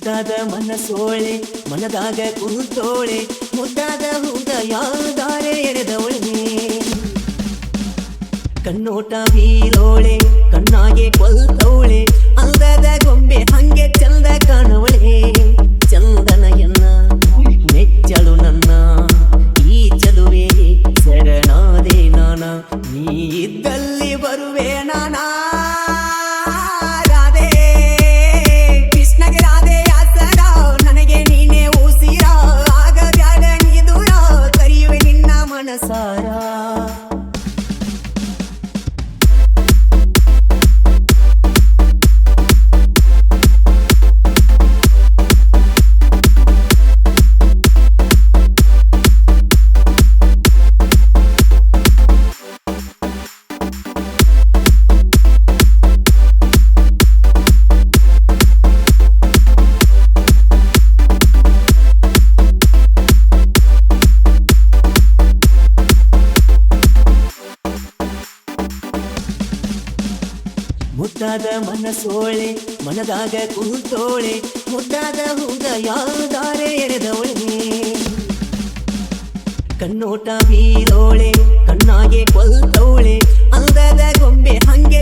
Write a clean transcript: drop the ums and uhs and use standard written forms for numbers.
ಮುದ್ದಾದ ಮನಸೋಳೆ ಮನದಾಗ ಕುಂತೋಳೆ ಮುದ್ದಾದ ಹೃದಯದಾರೆ ಎರೆದವಳೆ ಕಣ್ಣೋಟ ಬೀರೋಳೆ ಕಣ್ಣಾಗೆ ಕೊಲ್ತವಳೆ ಅಂದದ ಗೊಂಬೆ ಹಂಗೆ ಚಂದ ಕಾಣವಳೆ ಚಂದನಯನ್ನ ನೆಚ್ಚಳು ನನ್ನ ಈ ಚಲುವೆ ಶರಣಾದೆ ನಾನ ನೀ ಇದ್ದಲ್ಲಿ ಬರುವೆ ನಾನಾ ಸಾರಾ ಮುದ್ದಾದ ಮನಸೋಳೆ ಮನದಾಗ ಕುಂತೋಳೆ ಮುದ್ದಾದ ಹೃದಯದಾರೆ ಎರೆದವಳೆ ಕಣ್ಣೋಟ ಬೀರೋಳೆ ಕಣ್ಣಾಗೆ ಕೊಲ್ತವಳೆ ಅಂದದ ಗೊಂಬೆ ಹಂಗೆ